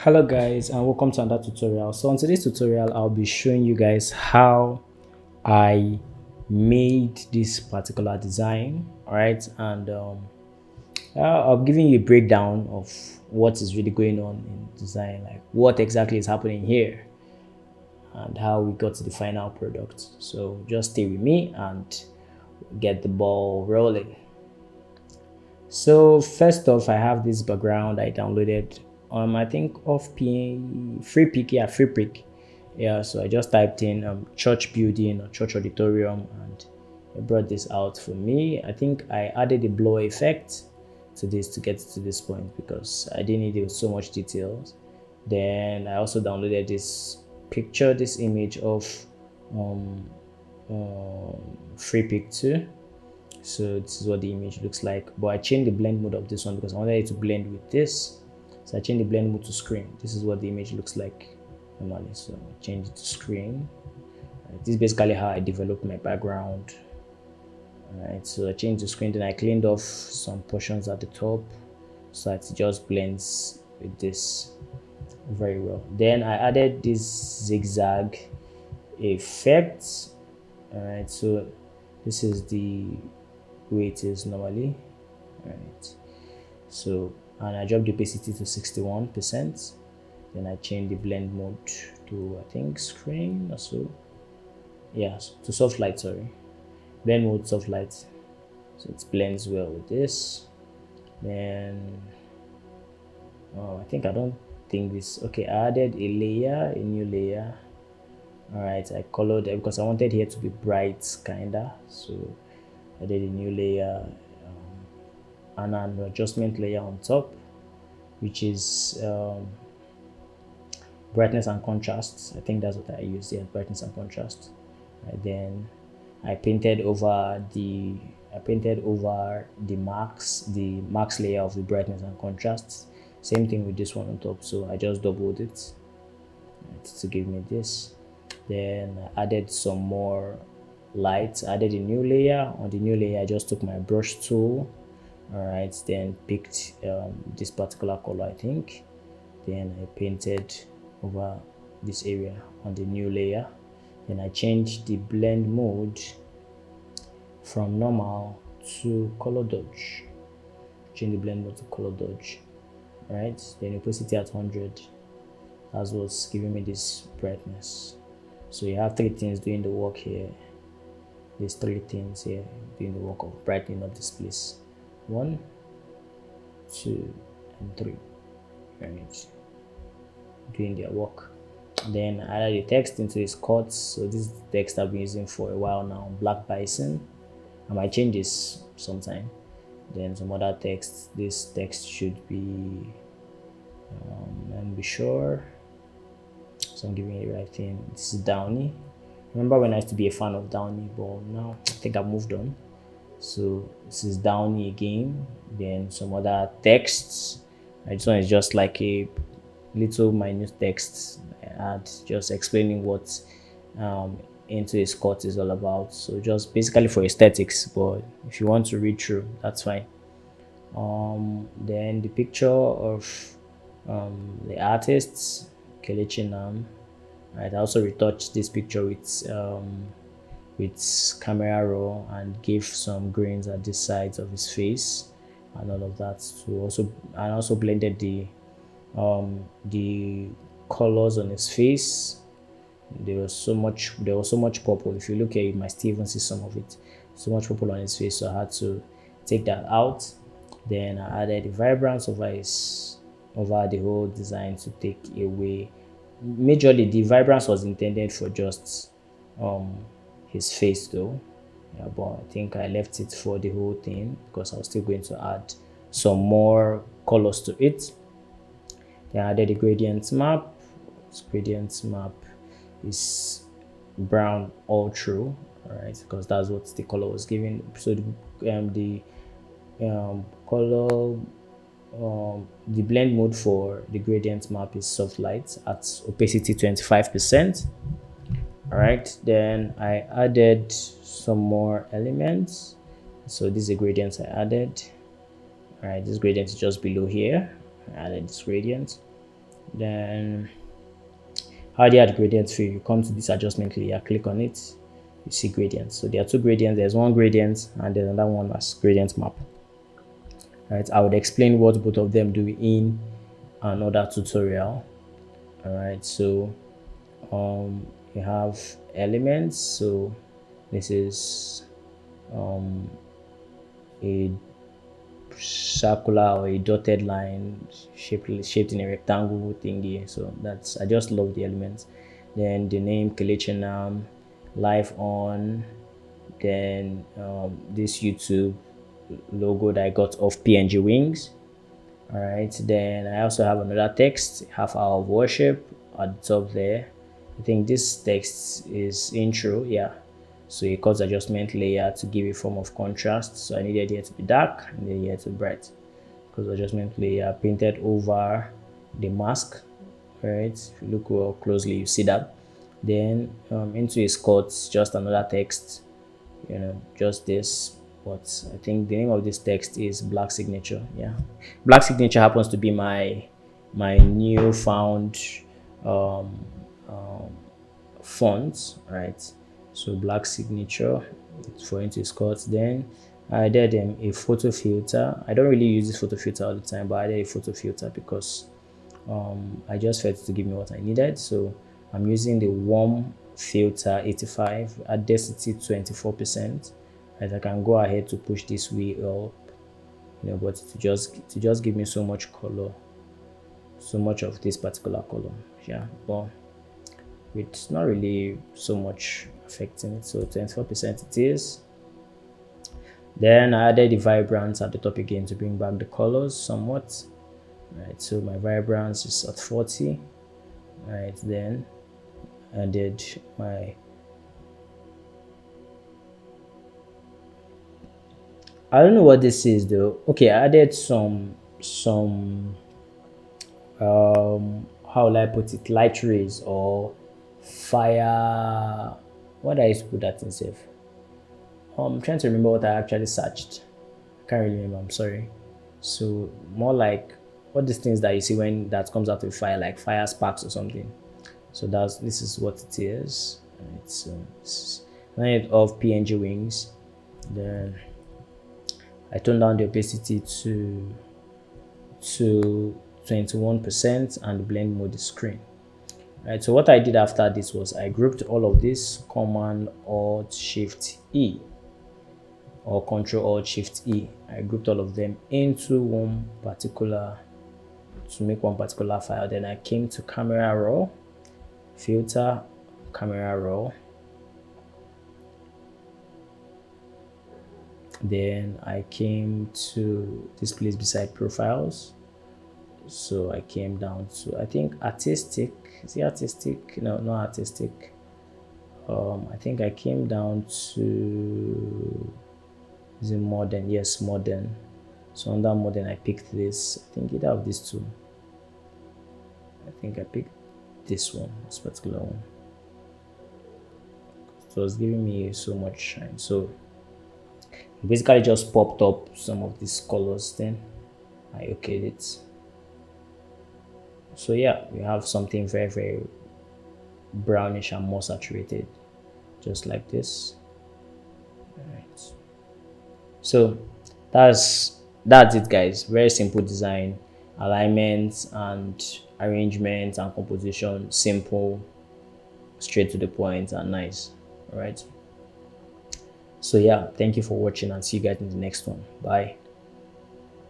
Hello guys and welcome to another tutorial. So on today's tutorial I'll be showing you guys how I made this particular design. All right, and I'll giving you a breakdown of what is really going on in design, like what exactly is happening here and how we got to the final product. So just stay with me and get the ball rolling. So first off, I have this background I downloaded. I think off P free pick, yeah, free pick. Yeah, so I just typed in church building or church auditorium and it brought this out for me. I think I added a blur effect to this to get to this point because I didn't need it with so much details. Then I also downloaded this picture, this image of um, free pick 2. So this is what the image looks like, but I changed the blend mode of this one because I wanted it to blend with this. So I changed the blend mode to screen. This is what the image looks like normally, so I change it to screen. Right, this is basically how I developed my background. All right, so I changed the screen, then I cleaned off some portions at the top so that it just blends with this very well. Then I added this zigzag effect. All right, so this is the way it is normally. Right, so and I dropped the opacity to 61%. Then I changed the blend mode to I think screen or so. Yes, to soft light, sorry. Blend mode soft light. So it blends well with this. Then I think I don't think this okay, I added a layer, a new layer. All right, I colored it because I wanted here to be bright kinda, so I did a new layer and an adjustment layer on top, which is brightness and contrast. I think that's what I used here, brightness and contrast. Right, then I painted over the max layer of the brightness and contrast. Same thing with this one on top, so I just doubled it right, to give me this. Then I added some more lights, added a new layer. On the new layer I just took my brush tool, all right, then picked this particular color I think. Then I painted over this area on the new layer. Then I changed the blend mode from normal to color dodge. Change the blend mode to color dodge. Right, then opacity at 100. That's what's giving me this brightness. So you have three things doing the work here. These three things here doing the work of brightening up this place. 1, 2, and 3. Right, doing their work. Then I added the text into this cut. So this is the text I've been using for a while now, Black Bison. I might change this sometime. Then some other text. This text should be let me be sure, so I'm giving it the right thing. This is Downey. Remember when I used to be a fan of Downey, but now I think I've moved on. So this is Downey again. Then some other texts. This one is just like a little minute text I add, just explaining what into his cut is all about. So just basically for aesthetics, but if you want to read through, that's fine. Then the picture of the artists Kelechi Nam. Right, I also retouched this picture with camera raw and gave some grains at the sides of his face and all of that. So also blended the colors on his face. There was so much purple. If you look at it, you might still even see some of it. So much purple on his face, so I had to take that out. Then I added the vibrance over the whole design to take away. Majorly, the vibrance was intended for just his face though. Yeah, but I think I left it for the whole thing because I was still going to add some more colors to it. Then I added the gradient map. This gradient map is brown all through, all right, because that's what the color was given. So the color the blend mode for the gradient map is soft light at opacity 25%. All right, then I added some more elements. So this is a gradient I added. All right, this gradient is just below here. I added this gradient. Then how they add gradients for you come to this adjustment layer, click on it, you see gradients. So there are two gradients, there's one gradient and there's another one as gradient map. Right, I would explain what both of them do in another tutorial. All right, so you have elements. So this is a circular or a dotted line shaped in a rectangle thingy. So that's, I just love the elements. Then the name Kelechi live on. Then this YouTube logo that I got of PNG wings. All right, then I also have another text, half hour of worship at the top there. I think this text is intro, yeah. So a color adjustment layer to give a form of contrast. So I needed here to be dark and then here to be bright. Color adjustment layer painted over the mask. Right, if you look well closely, you see that. Then into a skirt, just another text, you know, just this. But I think the name of this text is Black Signature. Yeah, Black Signature happens to be my newfound font, right? So Black Signature for into skirt. Then I added a photo filter. I don't really use this photo filter all the time, but I added a photo filter because I just felt to give me what I needed. So I'm using the warm filter 85 at density 24%. Right, I can go ahead to push this way up, you know, but to just give me so much color, so much of this particular color. Yeah, but it's not really so much affecting it. So 24% it is. Then I added the vibrance at the top again to bring back the colors somewhat. Right, so my vibrance is at 40. Right, then I did my, I don't know what this is though. Okay, I added some how will I put it, light rays or fire, what did I used to put that in safe? I'm trying to remember what I actually searched. I can't really remember, I'm sorry. So more like what these things that you see when that comes out with fire, like fire sparks or something. So this is what it is. It's of PNG wings. Then I turned down the opacity to 21% and the blend mode is screen. Right, so what I did after this was I grouped all of this, Command Alt Shift E or Control Alt Shift E. I grouped all of them into one particular, to make one particular file. Then I came to Camera Raw, Filter, Camera Raw. Then I came to this place beside profiles. So I came down to, I think, artistic. Is it artistic? No, not artistic. I think I came down to, is it modern? Yes, modern. So under modern I picked this. I think either of these two. I think I picked this one, this particular one. So it's giving me so much shine. So basically just popped up some of these colors, then I okayed it. So yeah, we have something very, very brownish and more saturated, just like this. All right. So that's it, guys. Very simple design, alignment and arrangement and composition, simple, straight to the point and nice. All right. So yeah, thank you for watching and see you guys in the next one. Bye.